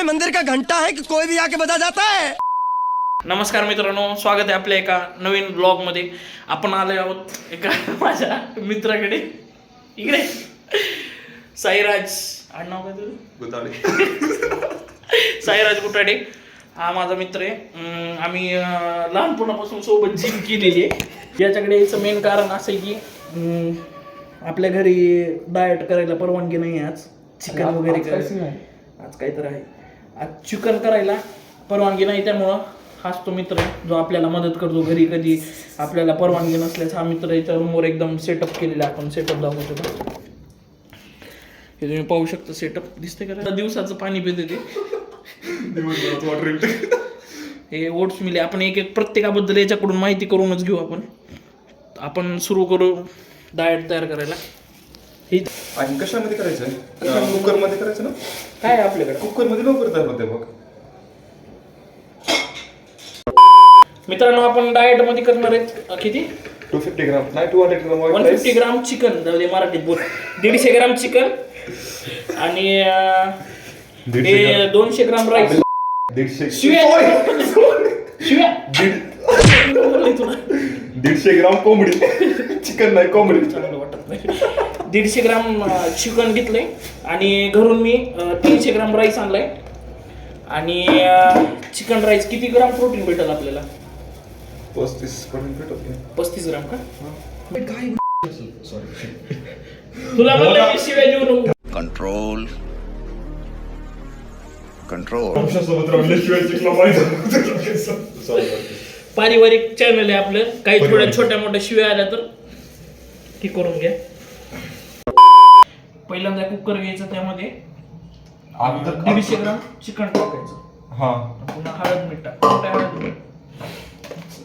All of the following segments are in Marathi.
मंदिर का घंटा है कि कोई भी आके बजा जाता है. नमस्कार मित्रांनो, स्वागत आहे आपल्या एका नवीन ब्लॉग मध्ये. आपण आले आहोत एका माझ्या मित्राकडे. इकडे साईराज, आडनाव काय तुझं? गुताडे. साईराज गुताडे हा माझा मित्र आहे. आम्ही लहानपणापासून सोबत जिम केलेली आहे. याच्याकडे यायचं मेन कारण असं आहे की आपल्या घरी डाएट करायला परवानगी नाही आज. चिकन वगैरे करायचं आज काहीतरी आहे. आज चिकन करायला परवानगी नाही, त्यामुळं हाच तो मित्र आहे जो आपल्याला मदत करतो घरी. कधी आपल्याला परवानगी नसल्यास हा मित्र याच्या रूमवर एकदम सेटअप केलेला. आपण सेटअप दाखवतो. हे तुम्ही पाहू शकता, सेटअप दिसते का? दिवसाचं पाणी पिते ते. हे ओट्स मिले. आपण एक एक प्रत्येकाबद्दल याच्याकडून माहिती करूनच घेऊ. आपण सुरू करू डाएट तयार करायला. ही आणि कशामध्ये करायचं? कुकर मध्ये करायचं ना? काय आहे आपल्याकडे? कुकर मध्ये लवकर तयार होते बघ. मित्रांनो, आपण डाएट मध्ये करणार आहेत किती? 250 ग्राम नाही 200 ग्राम 150 ग्राम चिकन. झाले मराठीत बोल. 150 ग्राम चिकन आणि 200 ग्राम राईस. 150 शिव्या 150 ग्राम कोंबडी. चिकन नाही कोंबडी. चांगलं वाटत नाही. 150 ग्राम चिकन घेतलंय आणि घरून मी 300 ग्राम राईस आणलाय. आणि चिकन राईस किती ग्राम प्रोटीन भेटेल आपल्याला? 35 ग्राम का? सॉरी, तुला म्हणलं मी शिवाय देऊ नको. कंट्रोल पारिवारिक चॅनल आहे आपलं. काही थोड्या छोट्या मोठ्या शिव्या आल्या तर ती करून घ्या. पहिल्यांदा कुकर घ्यायचं, त्यामध्ये 150 ग्राम चिकन टाकायचं. हा, पुन्हा हळद मीठ टाकायचं. हळद मीठ,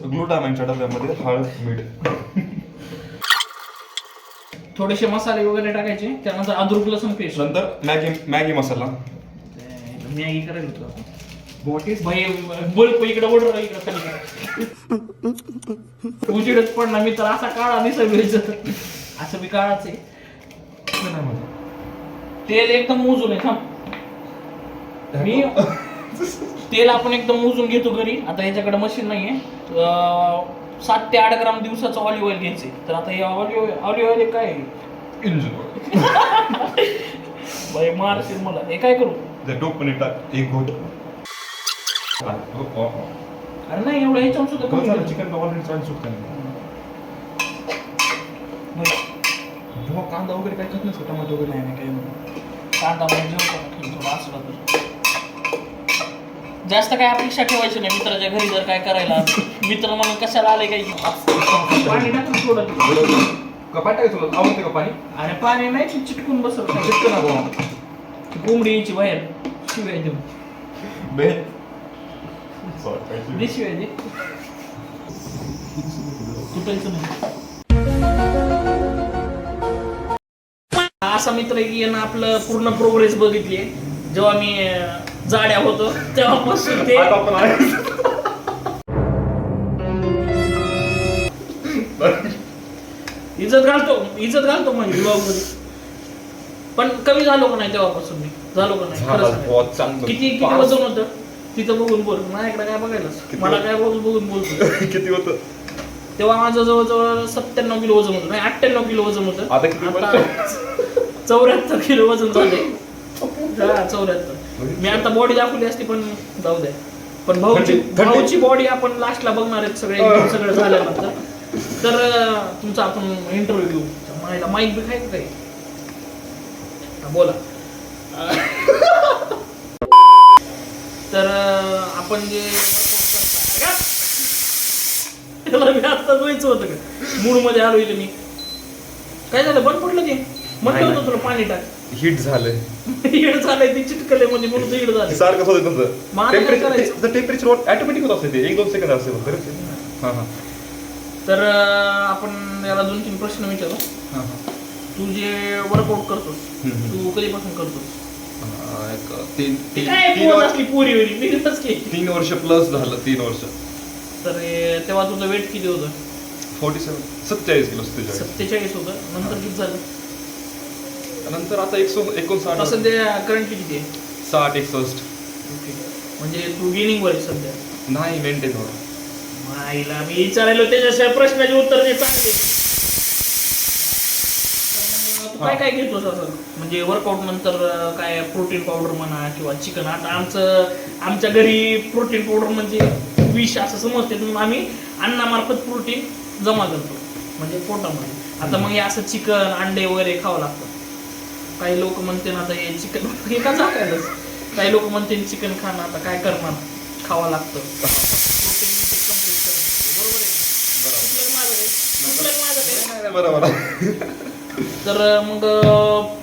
ग्लुटामाइनच्या डब्यामध्ये हळद मीठ, थोडेसे मसाले वगैरे टाकायचे. त्यानंतर अद्रक लसूण पेस्ट. नंतर मॅगी मसाला. मॅगी करायला होतो आपण. भाई बोल इकडे ओढ इकडे खाली. उजेडच पडणार. मी तर असा काळा दिसायचं. असं मी काळाच आहे. तेल एकदम मोजून आहे. थांब, मी तेल आपण एकदम मोजून घेतो घरी. आता याच्याकडे मशीन नाहीये. 7 ते 8 ग्राम दिवसाचं ऑलिव्ह ऑइल घ्यायचे. तर आता हे ऑलिव्ह ऑइल काय इंजिन बाई मारशील मला. हे काय करू? टोपणे टाक एक घोट. अरे नाही, एवढं ह्याच्यावर सुद्धा कमी झालं. चिकन ऑलरेडी चालू शकतो. कांदा वगैरे काय खात नसतो? टमाटो वगैरे नाही काय कांदा म्हणजे असला तर जास्त काय अपेक्षा ठेवायची नाही. मित्राच्या घरी जर काय करायला मित्र म्हणून कशाला आले काही पाणी टाकून थोडं. कपाट टाकायचं तुला आवडते का पाणी? आणि पाणी नाही चिटकून बसत. चिटकन ना कोंबडी यायची बाहेर. शिवाय देऊ बे. दे शिवाय दे. तुटायचं नाही. असा मित्र आहे की यानं आपलं पूर्ण प्रोग्रेस बघितली. जेव्हा मी जाड्या होतो तेव्हापासून ते इज्जत घालतो म्हणजे ब्लॉग मध्ये. पण कमी झालो का नाही तेव्हापासून? मी झालो का नाही? किती वजन होतं तिथं बघून बोल. माझ्याकडे काय बघायला? मला काय बघून बोलतो. किती होतं तेव्हा माझं जवळजवळ 97 किलो वजन होतं. नाही 98 किलो वजन होतं. आता किती? 74 किलो वजन झालंय. 74. मी आता बॉडी दाखवली असती, पण जाऊ द्या. पण भाऊची बॉडी आपण लास्टला बघणार आहेत सगळं झाल्यानंतर. तर तुमचा आपण इंटरव्ह्यू घेऊ. मला माईक बी खायचं काही बोला. तर आपण जे त्याला मी आता जायचं होतं का मूड मध्ये आलो इथे. मी काय झालं? बंद पडलं ते. म्हटलं होतं तुला पाणी टाक. हिट झालंय. हिट झालंय ते चिटकले मध्ये म्हणून हिट झालं. सारखंच होतं तसं. टेम्परेचर ऑटोमॅटिक होत असते. ते 1-2 सेकंद असते फक्त. हां. तर आपण याला 2-3 प्रश्न विचारू. तू जे वर्कआउट करतोस, तू कधीपासून करतोस? 3 वर्ष प्लस झालं. 3 वर्ष. तर तेव्हा तुझं वेट किती होतं? 47 किलो. 47 होतं. नंतर किती झालं? नंतर आता 159. सध्या करंट किती आहे? 60, 61. ओके. म्हणजे तू गेनिंग वर आहे सध्या. नाही मेंटेन वर. आईला मी विचारायला त्याच्याशिवाय प्रश्नाचे उत्तर दे चांगले. तू काय काय घेतोस असं म्हणजे वर्कआउट नंतर काय प्रोटीन पावडर म्हणा किंवा चिकन. आता आमच्या घरी प्रोटीन पावडर म्हणजे विष असं समजते म्हणून आम्ही अन्नामार्फत प्रोटीन जमा करतो म्हणजे पोटामध्ये. आता मग हे असं चिकन अंडे वगैरे खावं लागतं. काही लोक म्हणते ना आता हे चिकन हे का झाकायलाच. काही लोक म्हणते चिकन खाणं आता काय करणार खावं लागतं. प्रोटीन कम्प्लीट करणं बरोबर आहे. चुकलं माझं काय बरोबर. तर मग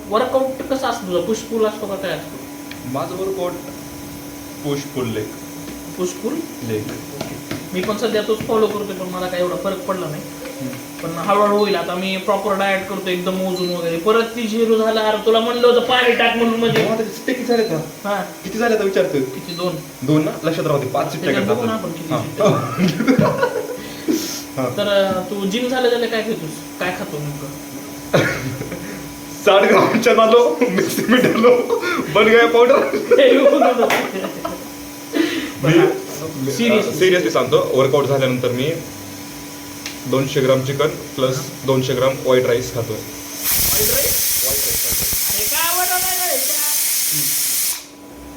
वर्कआउट कसं असतं तुझं पुश पुल असतो का काय असतो. माझं workout push pull leg. Push pull leg. मी पण सध्या तोच फॉलो करतोय पण मला काही एवढा फरक पडला नाही. पण हळूहळू होईल. आता मी प्रॉपर डाएट करतो एकदम मोजून वगैरे. परत ती झिरो झाला. अरे तुला म्हणलं होतं पाणी टाक म्हणून म्हणजे किती झाले का. हा किती झाले आता विचारतोय. किती 2 ना लक्षात राहते 5 शिट्ट्या त्याच्यात बघू ना करतात. आपण किती शिट्ट्या. तर तू जिम झालं काय घेतोस काय खातो नेमकं. 60 ग्राम चना लो, मिक्सी में डालो, बन गया पाउडर. सिरियसली सांगतो वर्कआउट झाल्यानंतर मी 200 ग्राम चिकन प्लस 200 ग्राम व्हाईट राईस खातोय.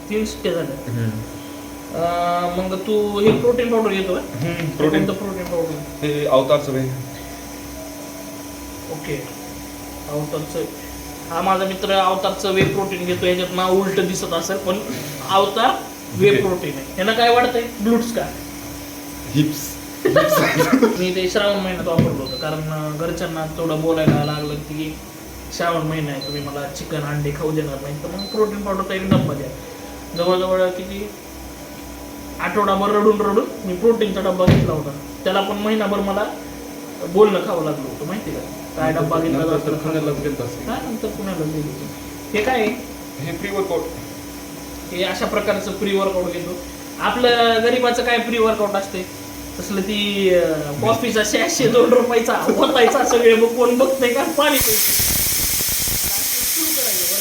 तीन शिट्ट्या झाल्या. मग तू हे प्रोटीन पावडर घेतो प्रोटीन पावडर हे अवतारचं वे. ओके अवतारचं. हा माझा मित्र अवतारचं वे प्रोटीन घेतो. याच्यात नाव उलट दिसत असेल पण अवतार वे प्रोटीन आहे. यांना काय वाटतंय ग्लूट्स का हिप्स. मी ते श्रावण महिन्यात वापरलं होतं कारण घरच्यांना थोडं बोलायला लागलं की श्रावण महिना आहे तुम्ही मला चिकन अंडे खाऊ देणार नाही. तर मग प्रोटीन पावडरचा एक डब्बा द्या. जवळजवळ किती आठवडाभर रडून मी प्रोटीनचा डब्बा घेतला होता. त्याला पण महिनाभर मला बोलणं खावं लागलं होतं माहिती का. काय डब्बा घेतला जातो हा नंतर पुण्याला गेलो होतो. हे काय हे प्री वर्कआउट. हे अशा प्रकारचं प्री वर्कआउट घेतो. आपलं गरीबाचं काय प्री वर्कआउट असते तसलं ती कॉफीचा 602 रुपयाचा होतायचा सगळे मग कोण बघतंय का पाणी प्यायचं. सुरू करायचं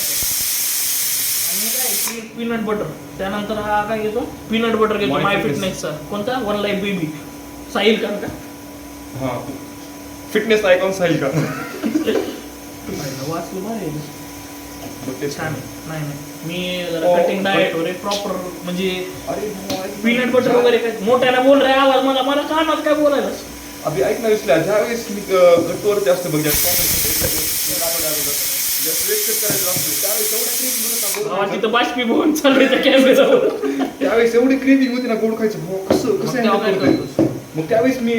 आणि काय पीनट बटर. त्यानंतर हा काय घेतो पीनट बटर घेतो माय फिटनेसचा. कोणता वन लाईफ बेबी साहिल का हा फिटनेस आयकॉन साहिल का. वाचलं भारी छान. नाही मी जरा Oh, कटिंग डाएट वगैरे प्रॉपर म्हणजे अरे पीनट बटर वगैरे काय मोठ्याला बोल रे आवाज मला कानात काय बोलायला. अभि ऐक ना विसल्या ज्यावेळेस मी गटवरती असतो बघ तिथं बाष्पीभवन चालू आहे कॅमेरावर. त्यावेळेस एवढी क्रेविंग होती ना गोड खायचं भाऊ कसं मग त्यावेळेस मी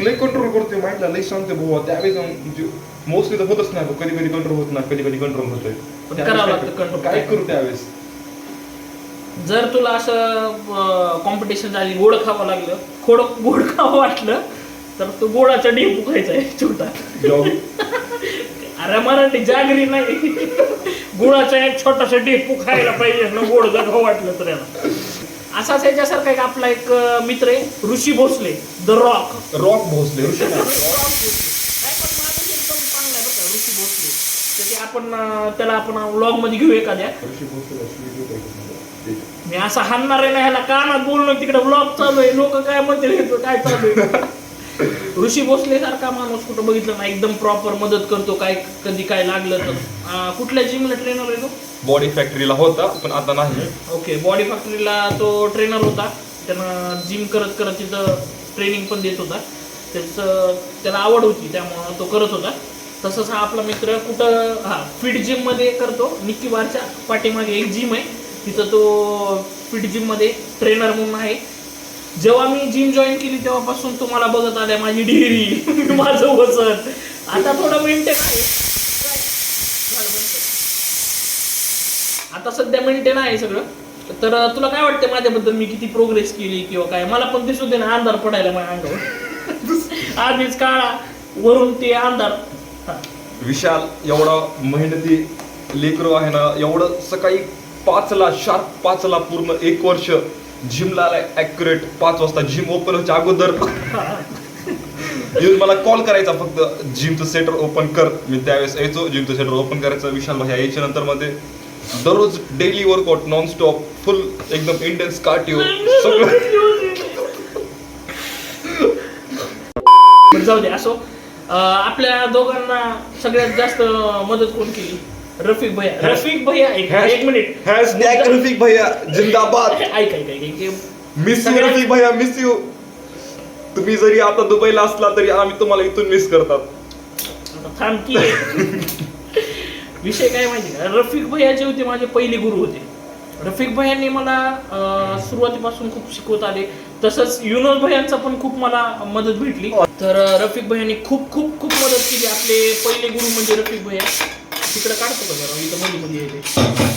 लय कंट्रोल करतोय माइंडला लय सांगते भाऊ. त्यावेळेस मोस्टली तर होतच नाही कधी कधी कंट्रोल होत नाही कधी कंट्रोल होतोय. करावं लागतं कंट्रोल. काय करू त्यावेळेस. जर तुला असं कॉम्पिटिशन झाली गोड खावं लागलं गोड खावं वाटलं तर तो गोडाचा डेपू खायचा आहे छोटा. अरे मराठी जागरी नाही गुळाचा एक छोटासा डेपू खायला पाहिजे ना गोड जर खावं वाटलं तर याला. असाच याच्यासारखा एक आपला एक मित्र आहे ऋषी भोसले द रॉक भोसले. ऋषी भोसले त्याचे आपण त्याला आपण व्लॉग मध्ये घेऊ एखाद्या. मी असं हाणणार आहे ना ह्याला कानात बोलणं तिकडे व्लॉग चालू आहे लोक काय म्हणतील काय चालू आहे. ऋषी भोसले सारखा माणूस कुठं बघितलं ना एकदम प्रॉपर मदत करतो. काय कधी काय लागलं तर. कुठल्या जिमला ट्रेनर आहे तो. बॉडी फॅक्टरीला होता पण आता नाही. ओके बॉडी फॅक्टरीला तो ट्रेनर होता. त्यानं जिम करत तिथं ट्रेनिंग पण देत होता. त्याला आवड होती त्यामुळं तो करत होता. तसंच हा आपला मित्र कुठं फिट जिममध्ये करतो. निक्की बारच्या पाठीमागे एक जिम आहे तिथं तो फिट जिममध्ये ट्रेनर म्हणून आहे. जेव्हा मी जिम जॉईन केली तेव्हापासून तुम्हाला बघत आल्या माझी डेअरी माझं वजन आता थोडं मेंटेन आहे. आता सध्या मेंटेन आहे सगळं. तर तुला काय वाटतं माझ्याबद्दल मी किती प्रोग्रेस केली किंवा काय. मला पण दिसू दे ना अंधार पडायला माझ्या अंगावर आधीच काळा वरून ते अंधार. विशाल एवढा मेहनती लेकरू आहे ना. एवढं सकाळी 5ला शार्प 5ला पूर्ण 1 वर्ष जिमला आलाय. ॲक्युरेट 5 वाजता जिम ओपन व्हायच्या अगोदर मला कॉल करायचा फक्त जिमचं सेटर ओपन कर. मी त्यावेळेस यायचो जिमचं सेटर ओपन करायचं. विशाल भाई यायच्या नंतर मध्ये दररोज डेली वर्कआउट नॉन स्टॉप फुल एकदम इंटेन्स कार्डिओ सगळं. जाऊ दे असो. आपल्या दोघांना सगळ्यात जास्त मदत कोण केली? रफिक भैया. रफिक भैया एक मिनिट. हॅशटॅग रफिक भैया जिंदाबाद. ऐक मिस यू रफिक भैया, मिस यू. तुम्ही जरी आता दुबईला असला तरी आम्ही तुम्हाला इथून मिस करतात. थांब की. विषय काय माहिती का, रफिक भैया जे होते माझे पहिले गुरु होते. रफिक भैयांनी मला सुरुवातीपासून खूप शिकवत आले. तसंच युनूस भैयांचा पण खूप मला मदत भेटली. तर रफिक भैयांनी खूप खूप खूप मदत केली. आपले पहिले गुरु म्हणजे रफिक भैया. तिकडे काढतो का जरा, इथं मध्ये येते.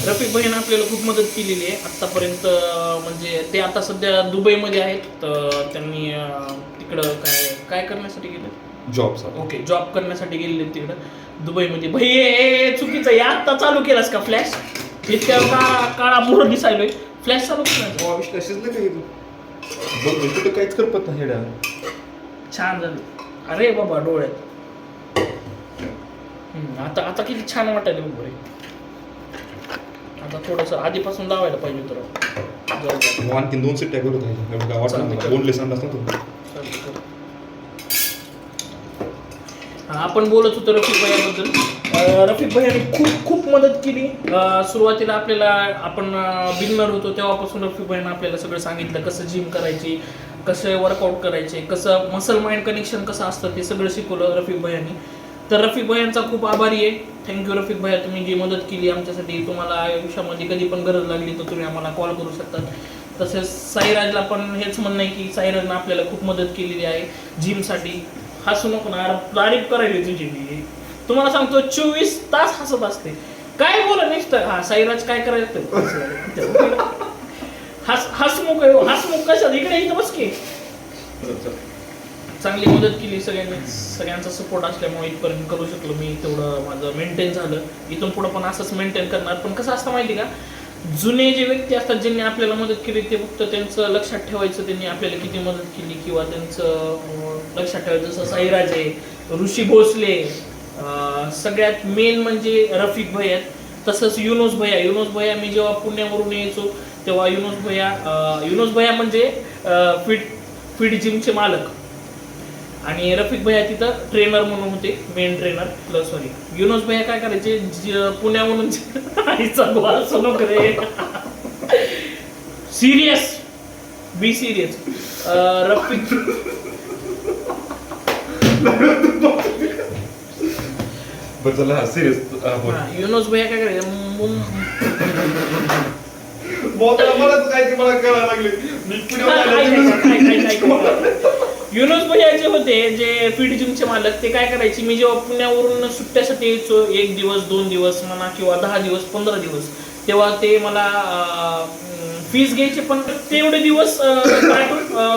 रफिक भैयानं आपल्याला खूप मदत केलेली आहे आतापर्यंत. म्हणजे ते आता सध्या दुबईमध्ये आहेत. तर त्यांनी तिकडं काय करण्यासाठी गेले? जॉबसाठी. ओके, जॉब करण्यासाठी गेलेले तिकडं दुबईमध्ये. भैये चुकीचं आहे, आत्ता चालू केलास का फ्लॅश? इतक्या काळा मोहर दिसायलोय. फ्लॅश चालू केला. विश्वासच नाही काही तू बघ, कुठं काहीच करपत नाही हेड्या. छान झालं. अरे बाबा डोळ्यात. आता किती छान वाटायला बघ रे. आता थोडंसं आधीपासून लावायला पाहिजे तर. आणखीन 2 सिट्ट्या करत आहे. एवढं काय वाटलं मला. बोनलेस अंदाज नव्हतं. आपण बोलत होतो रफिक भैयाबद्दल. रफिक भैयाने खूप खूप मदत केली. सुरुवातीला आपल्याला आपण बिगनर होतो तेव्हापासून रफिक भैयाने आपल्याला सगळं सांगितलं, कसं जिम करायची, कसं वर्कआउट करायचे, कसं मसल माइंड कनेक्शन कसं असतं ते सगळं शिकवलं रफिक भैयानी. तर रफिक भैयांचा खूप आभारी आहे. थँक्यू रफिक भैया, तुम्ही जी मदत केली आमच्यासाठी. तुम्हाला आयुष्यामध्ये कधी पण गरज लागली तर तुम्ही आम्हाला कॉल करू शकता. तसेच साईराजला पण हेच म्हणणं आहे की साईराजनं आपल्याला खूप मदत केलेली आहे जिमसाठी. हसू नको ना, तारीफ करायली तुझी मी. तुम्हाला सांगतो 24 तास हसत असते. काय बोला नुसतं. हा साईराज काय करायचं? हसमुख कशात? इकडे इथं बस की. चांगली मदत केली सगळ्यांनी. सगळ्यांचा सपोर्ट असल्यामुळे इथपर्यंत करू शकलो मी. तेवढं माझं मेंटेन झालं. इथून पुढं पण असंच मेंटेन करणार. पण कसं असतं माहिती का, जुने जे व्यक्ती असतात ज्यांनी आपल्याला मदत केली ते फक्त त्यांचं लक्षात ठेवायचं, त्यांनी आपल्याला किती मदत केली किंवा त्यांचं लक्षात ठेवायचं. जसं साईराज आहे, ऋषी भोसले, सगळ्यात मेन म्हणजे रफिक भैया. तसंच युनूस भैया. मी जेव्हा पुण्यावरून यायचो तेव्हा युनूस भैया म्हणजे फिट जिमचे मालक. आणि रफिक भैया तिथं ट्रेनर म्हणून होते, मेन ट्रेनर. सॉरी, युनूस भैया काय करायचे, पुण्यावरून serious, be serious. Rafiq serious. Yunus भैया काय करायचे, युनूस भैया जे होते, जे फिट जिमचे मालक, ते काय करायचे, मी जेव्हा पुण्यावरून सुट्ट्यासाठी यायचो 1 दिवस 2 दिवस म्हणा किंवा 10 दिवस 15 दिवस, तेव्हा ते मला फीस घ्यायचे. पण तेवढे दिवस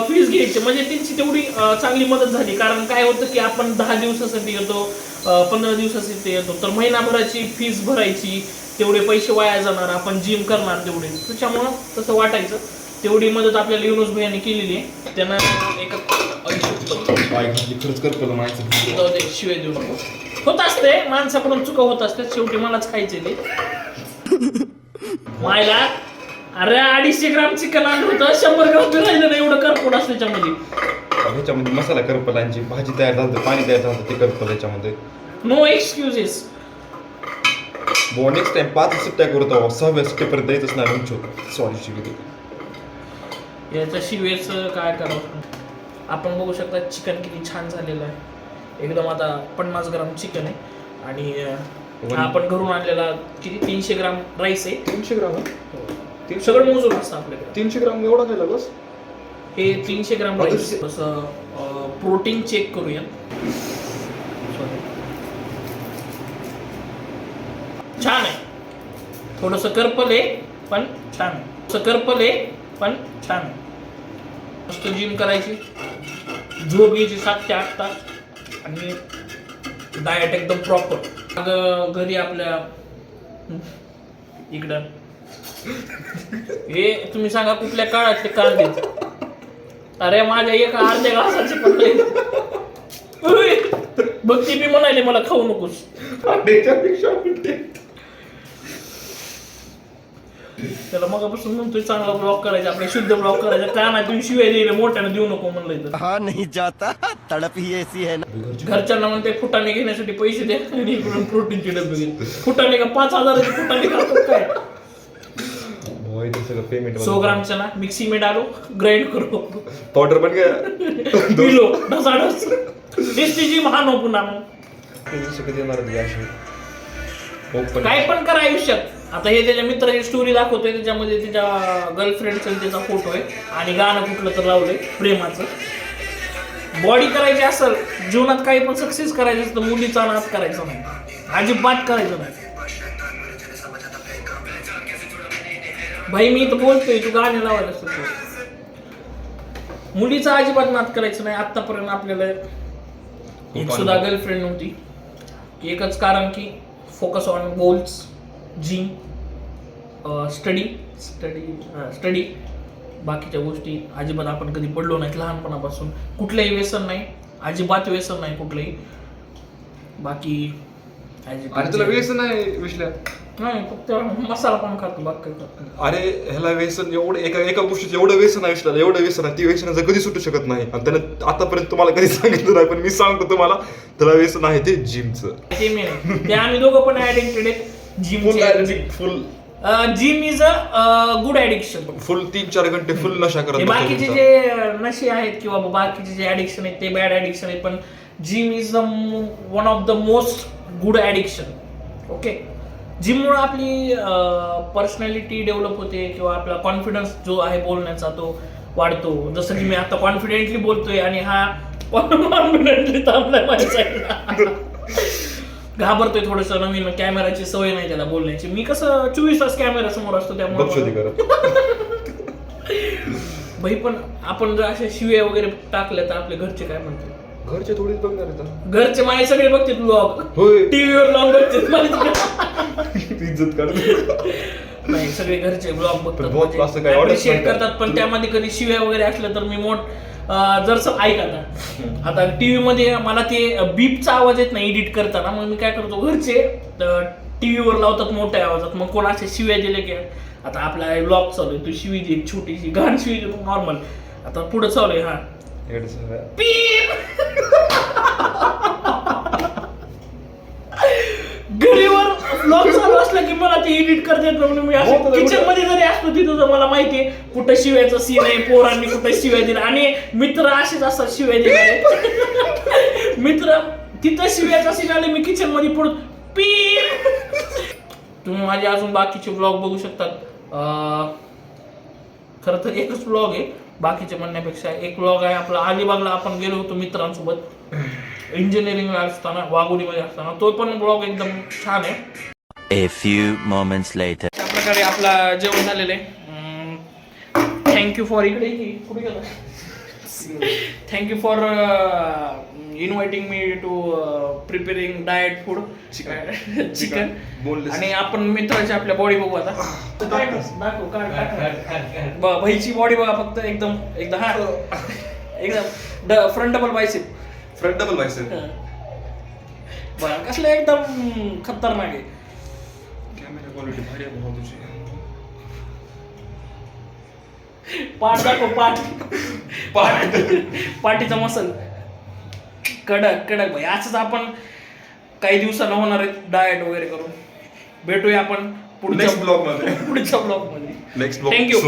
फीस घ्यायचे. म्हणजे त्यांची तेवढी चांगली मदत झाली. कारण काय होतं की आपण 10 दिवसासाठी येतो, 15 दिवसासाठी येतो, तर महिनाभराची फीस भरायची, तेवढे पैसे वाया जाणार, आपण जिम करणार तेवढे. त्याच्यामुळं तसं वाटायचं. तेवढी मदत आपल्याला युनूस भैयाने केलेली आहे. त्यांना एका खर्च करतो माहिती शिवाय देऊ नको. होत असते, माणसाकडून चुका होत असतात. शेवटी मलाच खायचे ते. मायला अरे 250 ग्राम चिकन आणलं होतं, 100 ग्राम बी राहिलं नाही. एवढं करपोट असतं ह्याच्यामध्ये मसाला करपलांची भाजी तयार झाली, पाणी तयार झालं ते करपल ह्याच्यामध्ये. No excuses. नेक्स्ट टाइम 5 सुट्ट्या करतो, 6व्या सुट्टीपर्यंत येतच नाही म्हणतो. सॉरी शिवी. याच्या शिवेचं काय करावं. आपण बघू शकता चिकन किती छान झालेलं आहे. एकदम आता 50 ग्राम चिकन आहे. आणि आपण घरून आणलेला किती 300 ग्राम राईस आहे. 300 ग्राम सगळं मोजून असतं आपल्याकडे. 300 ग्राम एवढा खायला बस. हे 300 ग्राम राईस. तसं प्रोटीन चेक करूया. छान आहे. थोडंसं करपल आहे पण छान आहे. पण छान आहे. मस्त जिम करायची, झोप घ्यायची 7 ते 8 तास आणि डाएट एकदम प्रॉपर. घरी आपल्या इकडं हे तुम्ही सांगा कुठल्या काळातले कांदे. अरे माझ्या एका अर्ध्या घासाचे पण बघ, ती मी म्हणाले मला खाऊ नकोस. त्याला मगापासून म्हणतोय चांगला ब्लॉग करायचा, आपल्या शुद्ध ब्लॉग करायचा. कानातून शिवाय दिले मोठ्यानं देऊ नको म्हणलं. तर हाँ नहीं जाता, तड़प ही ऐसी है ना. घरच्यांना म्हणते फुटाणे घेण्यासाठी पैसे दे आणि इकडून प्रोटीनचे डबे घे. फुटाणे का 5,000 फुटाणे खातात काय. भाई ते सगळं पेमेंट 100 ग्राम चना मिक्सी में डालो, ग्राइंड करो, पावडर बन गया. पिलो ढसाढस. टेस्टी जी महानो पुन्हा मग कधी येणार ओपन काय पण करा आयुष्यात. आता हे त्याच्या मित्राची स्टोरी दाखवतोय, त्याच्यामध्ये त्याच्या गर्लफ्रेंडचा त्याचा फोटो आहे आणि गाणं कुठलं तर लावलंय प्रेमाचं. बॉडी करायची असेल जीवनात, काही पण सक्सेस करायचं असतं, मुलीचा नाच करायचा नाही, अजिबात करायचं नाही. भाई मी तर बोलतोय, तू गाणे लावायला असतो. मुलीचा अजिबात नाच करायचं नाही. आतापर्यंत आपल्याला एक सुद्धा गर्लफ्रेंड नव्हती. एकच कारण की focus on goals, gym, study. बाकीच्या गोष्टी अजिबात आपण कधी पडलो नाहीत लहानपणापासून. कुठलंही व्यसन नाही, अजिबात व्यसन नाही कुठलंही. बाकी अरे तुला व्यसन नाही विश्ल्या? नाही, फक्त मसाला पण खातो, बाकी काही खात नाही. अरे ह्याला व्यसन एवढं एका गोष्टीचं एवढं व्यसन आहे विश्ल्याला, एवढं व्यसन आहे, ती व्यसनाचं कधी सुटू शकत नाही. आणि त्यानं आतापर्यंत तुम्हाला कधी सांगितलं नाही, पण मी सांगतो तुम्हाला, त्याला व्यसन आहे ते जिमचं. ते मी नाही, ते आम्ही दोघं पण ऍडिक्टेड आहेत gym. Full gym is a good addiction. फुल 3-4 घंटे फुल नशा करत बाकीचे जे नशे आहेत किंवा बाकीचे जे ऍडिक्शन आहेत ते बॅड ऍडिक्शन आहेत, पण gym is one of the most good addiction. Okay, जिममुळे आपली पर्सनॅलिटी डेव्हलप होते किंवा आपला कॉन्फिडन्स जो आहे बोलण्याचा तो वाढतो. जसं की मी आता कॉन्फिडेंटली बोलतोय आणि हा कॉन्फिडेंटली थांबलाय माझ्या साईडला. घाबरतोय थोडस, नवीन कॅमेराची सवय नाही त्याला बोलण्याची. मी कसं 24 तास कॅमेरा समोर असतो त्यामुळे. भाई पण आपण जर अशा शिव्या वगैरे टाकल्या तर आपले घरचे काय म्हणतात? घरचे थोडीच बघणार आहेत. घरचे माझे सगळे बघतात ब्लॉग, होय, टीव्हीवर लावून बघतात. इज्जत काढतो. नाही, सगळे घरचे ब्लॉग बघतात, म्हणजे अप्रिशिएट करतात. पण त्यामध्ये कधी शिव्या वगैरे असल्या तर मी जर ऐका आता टीव्ही मध्ये मला ते बीपचा आवाज येत नाही एडिट करताना, मग मी काय करतो, घरचे टीव्हीवर लावतात मोठ्या आवाजात. मग कोण असे शिव्या दिले की आता आपला ब्लॉग चालू आहे, तू शिवी दे, छोटीशी घाण शिवी दे, नॉर्मल. आता पुढे चालू आहे, हा घरीवर ब्लॉग चालू असला की मला ते एडिट करता येत नाही. मी असं किचन मध्ये जरी असतो तिथं तर मला माहितीये कुठं शिव्याचं सीन आहे, पोरांनी कुठं शिव्या दिला. आणि मित्र असेच असतात शिव्या दिले. मित्र तिथं शिव्याचा सीन आले, मी किचन मध्ये पडतो पी. तुम्ही माझे अजून बाकीचे ब्लॉग बघू शकतात. खरं तर एकच ब्लॉग आहे, बाकीचे म्हणण्यापेक्षा. एक ब्लॉग आहे आपला अलिबागला आपण गेलो होतो मित्रांसोबत इंजिनिअरिंगला असताना, वाघोलीमध्ये असताना. तो पण ब्लॉग एकदम छान आहे. A few moments later. त्या प्रकारे आपला जेवण झालेलं आहे. थँक्यू फॉर इकडे कुठे गेला, thank you for inviting me to preparing diet food chicken. आणि आपण मित्राची आपल्या बॉडी बघू आता. दाखव काढ, भाईची बॉडी बघा फक्त, एकदम हा एकदम फ्रंट डबल बायसेप. बघा कसलं एकदम खतरनाक आहे. कॅमेरा क्वालिटी भारी आहे भाऊ तुझी. पाठ दाखव, पाठीचा मसल कडक भाई. असंच आपण काही दिवसानं होणार आहे डाएट वगैरे करून. भेटूया आपण पुढच्या ब्लॉग मध्ये. थँक्यू.